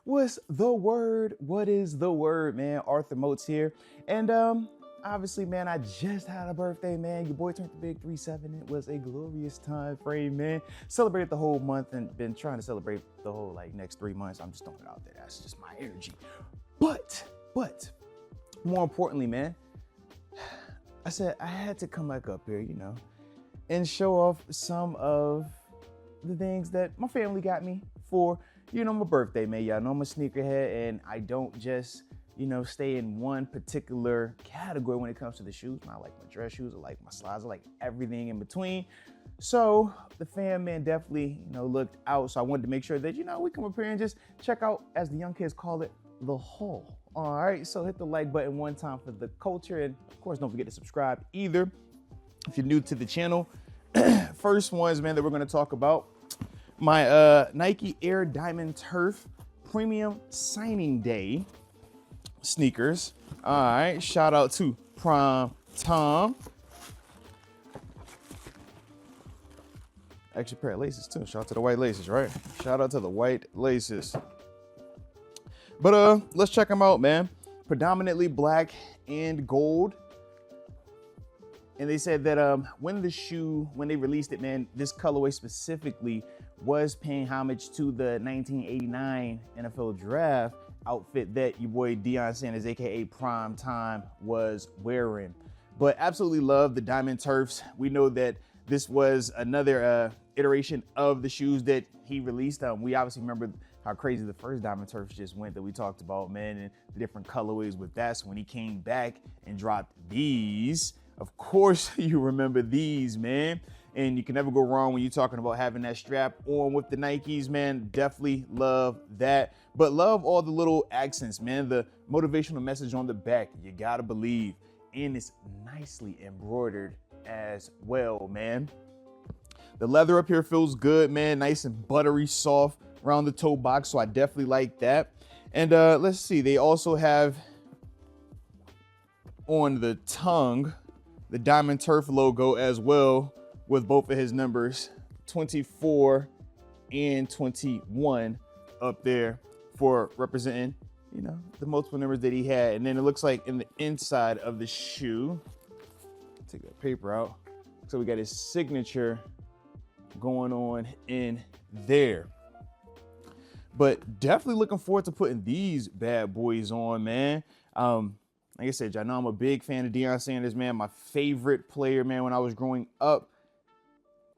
What's the word? What is the word, man? Arthur Moats here. And obviously, man, I just had a birthday, man. Your boy turned the big 3-7. It was a glorious time frame, man. Celebrated the whole month and been trying to celebrate the whole next 3 months. I'm just throwing it out there. That's just my energy. But more importantly, man, I said I had to come back up here, and show off some of the things that my family got me for, my birthday, man. Y'all know I'm a sneakerhead and I don't just, stay in one particular category when it comes to the shoes. I like my dress shoes, I like my slides, I like everything in between. So the fam, man, definitely, looked out. So I wanted to make sure that, we come up here and just check out, as the young kids call it, the haul. All right, so hit the like button one time for the culture. And of course, don't forget to subscribe either if you're new to the channel. First ones, man, that we're gonna talk about, my Nike Air Diamond Turf Premium Signing Day sneakers. All right, shout out to Prime Tom. Extra pair of laces too. Shout out to the white laces, right? Shout out to the white laces. But let's check them out, man. Predominantly black and gold. And they said that when they released it, man, this colorway specifically was paying homage to the 1989 NFL Draft outfit that your boy Deion Sanders, aka Prime Time, was wearing. But absolutely love the Diamond Turfs. We know that this was another iteration of the shoes that he released. We obviously remember how crazy the first Diamond Turfs just went that we talked about, man, and the different colorways with that. So when he came back and dropped these, of course you remember these, man. And you can never go wrong when you're talking about having that strap on with the Nikes, man. Definitely love that. But love all the little accents, man. The motivational message on the back, you gotta believe. And it's nicely embroidered as well, man. The leather up here feels good, man. Nice and buttery soft around the toe box, so I definitely like that. And let's see, they also have on the tongue the Diamond Turf logo as well, with both of his numbers, 24 and 21 up there for representing, the multiple numbers that he had. And then it looks like in the inside of the shoe, take that paper out, so we got his signature going on in there. But definitely looking forward to putting these bad boys on, man. Like I said, y'all know I'm a big fan of Deion Sanders, man. My favorite player, man, when I was growing up.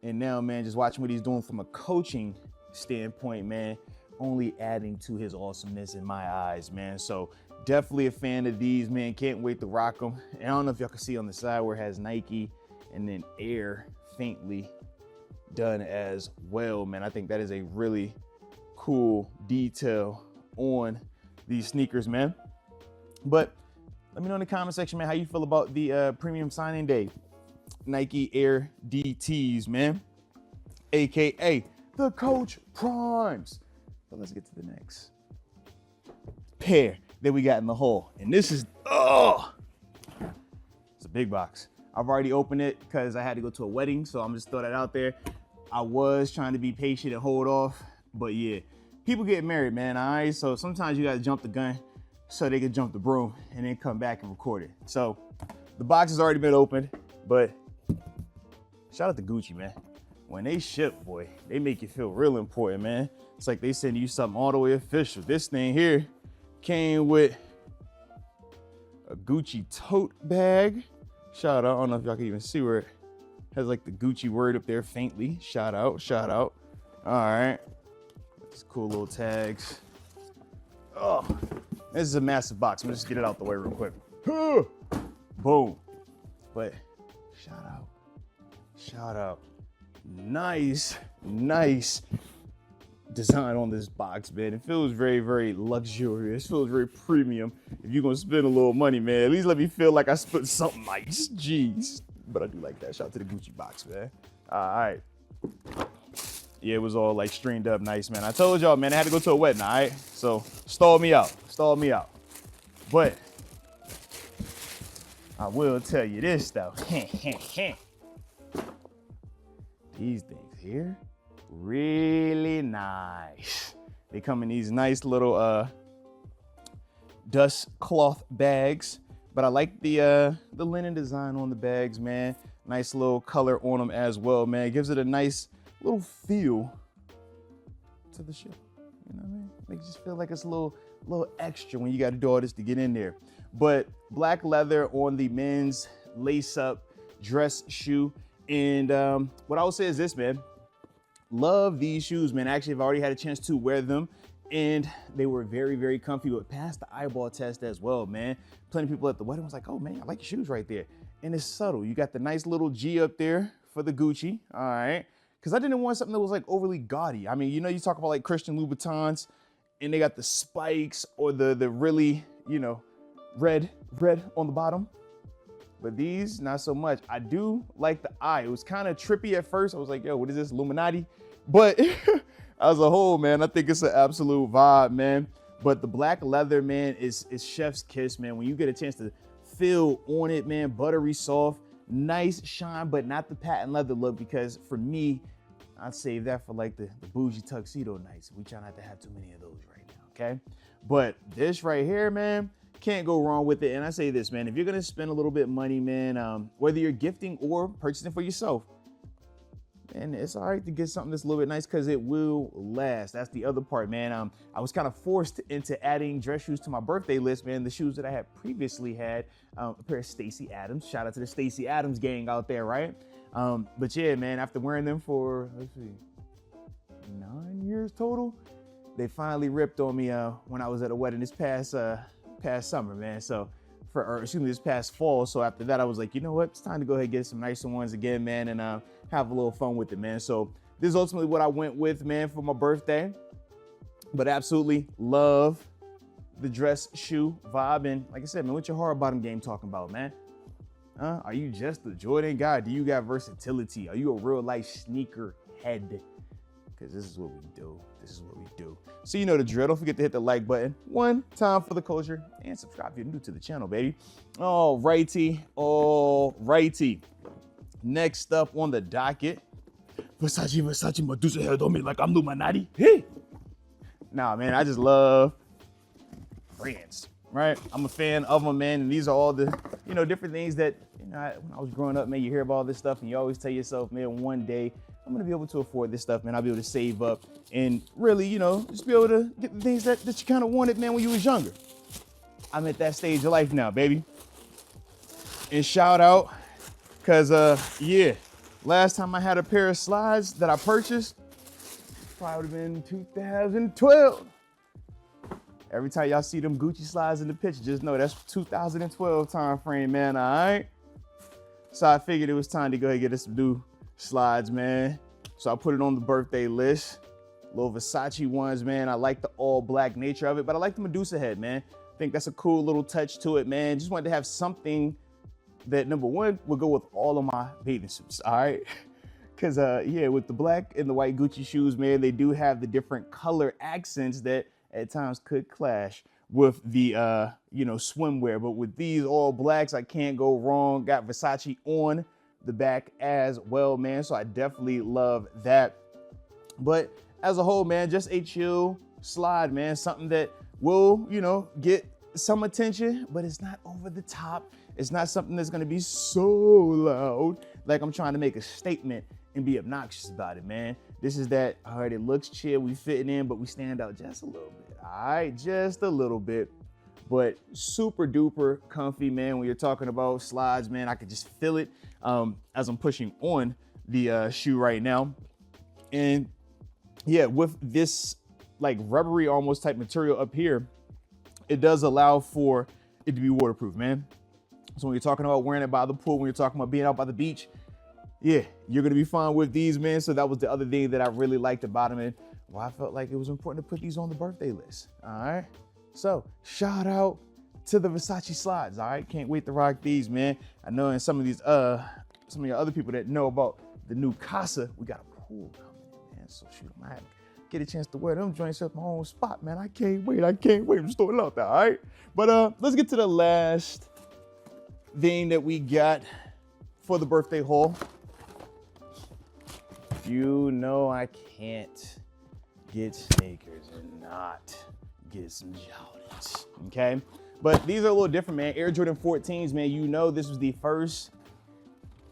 And now, man, just watching what he's doing from a coaching standpoint, man, only adding to his awesomeness in my eyes, man. So definitely a fan of these, man. Can't wait to rock them. And I don't know if y'all can see on the side where it has Nike and then Air faintly done as well, man. I think that is a really cool detail on these sneakers, man. But let me know in the comment section, man, how you feel about the Premium Signing Day Nike Air DTs, man, aka the Coach Primes. But let's get to the next pair that we got in the haul, and this is it's a big box. I've already opened it because I had to go to a wedding, so I'm just throw that out there. I was trying to be patient and hold off, but yeah, people get married, man. All right, so sometimes you gotta jump the gun so they can jump the broom and then come back and record it. So the box has already been opened, but shout out to Gucci, man. When they ship, boy, they make you feel real important, man. It's like they send you something all the way official. This thing here came with a Gucci tote bag. Shout out, I don't know if y'all can even see where it has like the Gucci word up there faintly. Shout out, shout out. All right, these cool little tags. Oh, this is a massive box. I'm gonna just get it out the way real quick. Boom. But shout out. Nice design on this box, man. It feels very, very luxurious. It feels very premium. If you're gonna spend a little money, man, at least let me feel like I spent something nice. Jeez. But I do like that. Shout out to the Gucci box, man. All right. Yeah, it was all like stringed up nice, man. I told y'all, man, I had to go to a wedding, all right? So stall me out. But I will tell you this, though. These things here, really nice. They come in these nice little dust cloth bags, but I like the linen design on the bags, man. Nice little color on them as well, man. It gives it a nice little feel to the shoe. You know what I mean? Makes you feel like it's a little extra when you got to do all this to get in there. But black leather on the men's lace-up dress shoe. And what I would say is this, man. Love these shoes, man. Actually, I've already had a chance to wear them, and they were very, very comfy, but passed the eyeball test as well, man. Plenty of people at the wedding was like, oh, man, I like your shoes right there. And it's subtle. You got the nice little G up there for the Gucci, all right? Because I didn't want something that was like overly gaudy. I mean, you know, you talk about like Christian Louboutins, and they got the spikes or the really, you know, red on the bottom. But these, not so much. I do like the eye. It was kind of trippy at first. I was like, yo, what is this, Illuminati? But as a whole, man, I think it's an absolute vibe, man. But the black leather, man, is chef's kiss, man. When you get a chance to feel on it, man, buttery soft, nice shine, but not the patent leather look, because for me, I'd save that for like the bougie tuxedo nights. We try not to have too many of those right now, okay? But this right here, man, can't go wrong with it. And I say this, man, if you're gonna spend a little bit of money, man, whether you're gifting or purchasing for yourself, man, it's all right to get something that's a little bit nice, because it will last. That's the other part, man. I was kind of forced into adding dress shoes to my birthday list, man. The shoes that I had previously had, a pair of Stacy Adams. Shout out to the Stacy Adams gang out there, right? But yeah, man, after wearing them for, let's see, 9 years total, they finally ripped on me when I was at a wedding this past summer, man. So this past fall. So after that, I was like, you know what? It's time to go ahead and get some nicer ones again, man, and have a little fun with it, man. So this is ultimately what I went with, man, for my birthday. But absolutely love the dress shoe vibe. And like I said, man, what's your hard bottom game talking about, man? Are you just a Jordan guy? Do you got versatility? Are you a real life sneaker head? Because this is what we do. This is what we do. So you know the drill. Don't forget to hit the like button one time for the culture, and subscribe if you're new to the channel, baby. All righty. Next up on the docket, Versace Medusa head on me like I'm Illuminati. Hey. Nah, man, I just love brands, right? I'm a fan of them, man, and these are all the, you know, different things that, you know, when I was growing up, man, you hear about all this stuff, and you always tell yourself, man, one day I'm gonna be able to afford this stuff, man. I'll be able to save up and really, you know, just be able to get the things that you kind of wanted, man, when you was younger. I'm at that stage of life now, baby. And shout out, cause yeah, last time I had a pair of slides that I purchased, probably would have been 2012. Every time y'all see them Gucci slides in the picture, just know that's 2012 time frame, man, all right? So I figured it was time to go ahead and get us some new slides, man. So I put it on the birthday list. Little Versace ones, man. I like the all black nature of it, but I like the Medusa head, man. I think that's a cool little touch to it, man. Just wanted to have something that, number one, would go with all of my bathing suits, all right? Because, yeah, with the black and the white Gucci shoes, man, they do have the different color accents that at times could clash with the, you know, swimwear. But with these all blacks, I can't go wrong. Got Versace on the back as well, man. So I definitely love that. But as a whole, man, just a chill slide, man. Something that will, you know, get some attention, but it's not over the top. It's not something that's gonna be so loud, like I'm trying to make a statement and be obnoxious about it, man. This is that, all right, it looks chill, we fitting in, but we stand out just a little bit, all right? Just a little bit, but super duper comfy, man. When you're talking about slides, man, I could just feel it as I'm pushing on the shoe right now. And yeah, with this like rubbery almost type material up here, it does allow for it to be waterproof, man. So when you're talking about wearing it by the pool, when you're talking about being out by the beach, yeah, you're gonna be fine with these, man. So that was the other thing that I really liked about them, and why I felt like it was important to put these on the birthday list. All right. So shout out to the Versace slides. All right. Can't wait to rock these, man. I know in some of these, some of your other people that know about the new Casa, we got a pool coming in, man. So shoot, I might get a chance to wear them joints at my own spot, man. I can't wait. I'm just throwing it out there. All right. But let's get to the last thing that we got for the birthday haul. You know I can't get sneakers and not get some Jordans, okay? But these are a little different, man. Air Jordan 14s, man. You know this was the first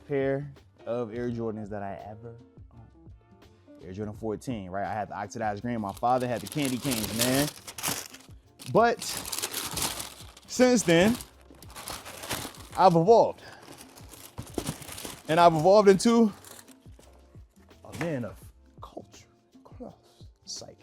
pair of Air Jordans that I ever owned. Air Jordan 14, right? I had the oxidized green. My father had the candy canes, man. But since then, I've evolved. And I've evolved into a man of culture, class, psych.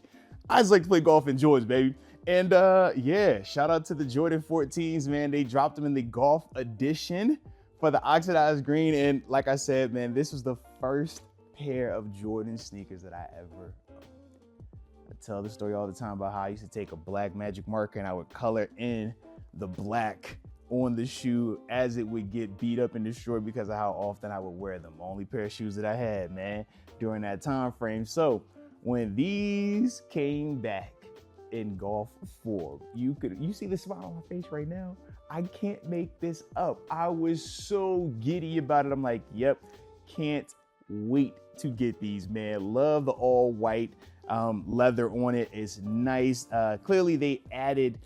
I just like to play golf in Jordans, baby. And yeah, shout out to the Jordan 14s, man. They dropped them in the golf edition for the oxidized green. And like I said, man, this was the first pair of Jordan sneakers that I ever owned. I tell the story all the time about how I used to take a black magic marker and I would color in the black on the shoe as it would get beat up and destroyed because of how often I would wear them. Only pair of shoes that I had, man, during that time frame. So when these came back in golf form, you see the smile on my face right now. I can't make this up. I was so giddy about it. I'm like, yep, can't wait to get these, man. Love the all white leather on it. It's nice. Clearly they added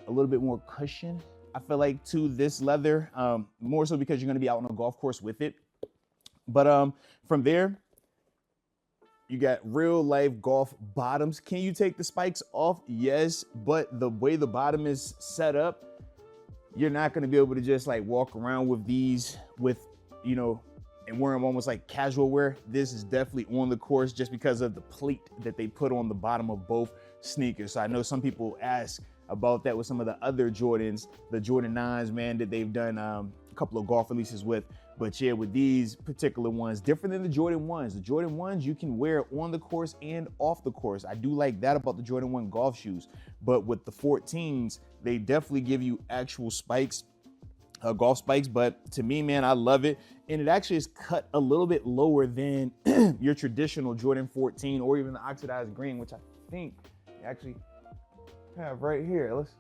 a little bit more cushion, I feel like, to this leather, more so because you're gonna be out on a golf course with it. But from there, you got real life golf bottoms. Can you take the spikes off? Yes, but the way the bottom is set up, you're not gonna be able to just like walk around with these with, you know, and wear them almost like casual wear. This is definitely on the course just because of the plate that they put on the bottom of both sneakers. So I know some people ask about that with some of the other Jordans, the Jordan 9s, man, that they've done a couple of golf releases with. But yeah, with these particular ones, different than the Jordan 1s. The Jordan 1s you can wear on the course and off the course. I do like that about the Jordan 1 golf shoes. But with the 14s, they definitely give you actual spikes, golf spikes. But to me, man, I love it. And it actually is cut a little bit lower than your traditional Jordan 14 or even the oxidized green, which I think you actually have right here. Let's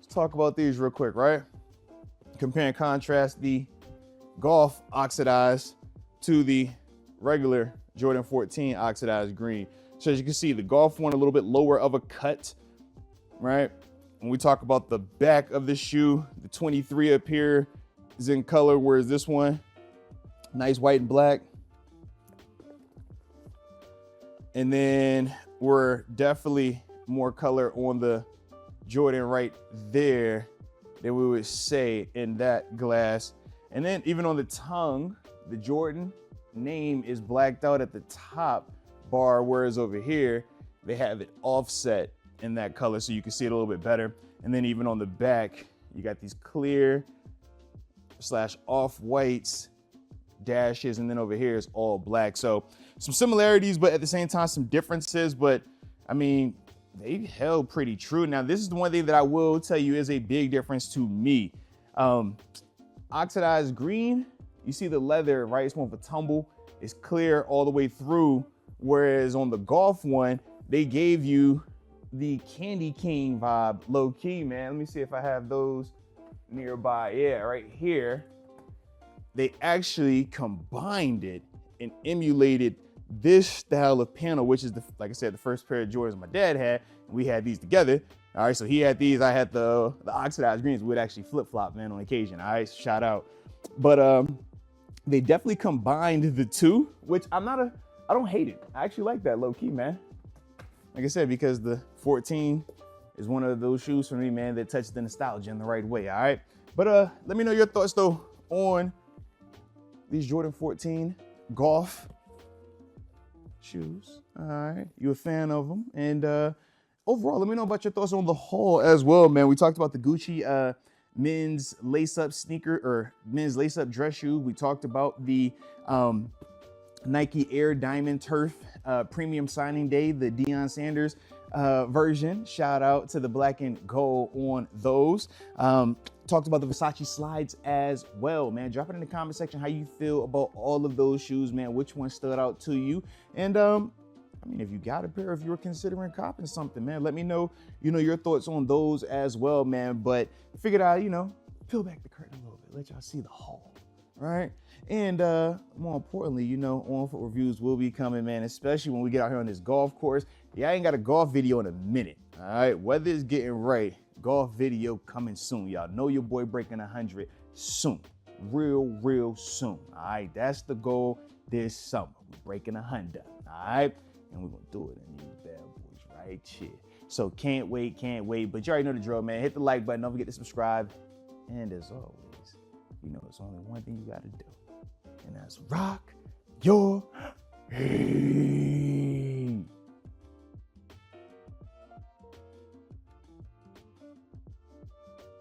talk about these real quick, right? Compare and contrast the golf oxidized to the regular Jordan 14 oxidized green. So as you can see, the golf one a little bit lower of a cut, right? When we talk about the back of the shoe, the 23 up here is in color, whereas this one, nice white and black. And then we're definitely more color on the Jordan right there than we would say in that glass. And then even on the tongue, the Jordan name is blacked out at the top bar, whereas over here, they have it offset in that color so you can see it a little bit better. And then even on the back, you got these clear / off-whites dashes, and then over here is all black. So some similarities, but at the same time, some differences. But I mean, they held pretty true. Now, this is the one thing that I will tell you is a big difference to me. Oxidized green, you see the leather, right? It's more of a tumble. It's clear all the way through. Whereas on the golf one, they gave you the candy cane vibe, low key, man. Let me see if I have those nearby. Yeah, right here. They actually combined it and emulated this style of panel, which is, like I said, the first pair of Jordans my dad had. We had these together. All right, so he had these, I had the oxidized greens. We'd actually flip-flop, man, on occasion. All right, shout out. But they definitely combined the two, which I don't hate it. I actually like that low key, man. Like I said, because the 14 is one of those shoes for me, man, that touches the nostalgia in the right way, all right? But let me know your thoughts, though, on these Jordan 14 golf shoes. All right, you a fan of them? And overall, let me know about your thoughts on the haul as well, man. We talked about the Gucci men's lace-up sneaker or men's lace-up dress shoe. We talked about the Nike Air Diamond Turf premium signing day, the Deion Sanders version. Shout out to the black and gold on those. Talked about the Versace slides as well, man. Drop it in the comment section how you feel about all of those shoes, man. Which one stood out to you? And I mean, if you got a pair, if you were considering copping something, man, let me know, your thoughts on those as well, man. But figured out, peel back the curtain a little bit, let y'all see the haul. right? And more importantly, you know, on-foot reviews will be coming, man, especially when we get out here on this golf course. Yeah, I ain't got a golf video in a minute, all right? Weather's getting right. Golf video coming soon. Y'all know your boy breaking 100 soon. Real soon, all right? That's the goal this summer. We're breaking 100, all right? And we're going to do it in these bad boys right here. So can't wait. But you already know the drill, man. Hit the like button. Don't forget to subscribe. And as always, you know, it's only one thing you got to do. And that's rock your hey.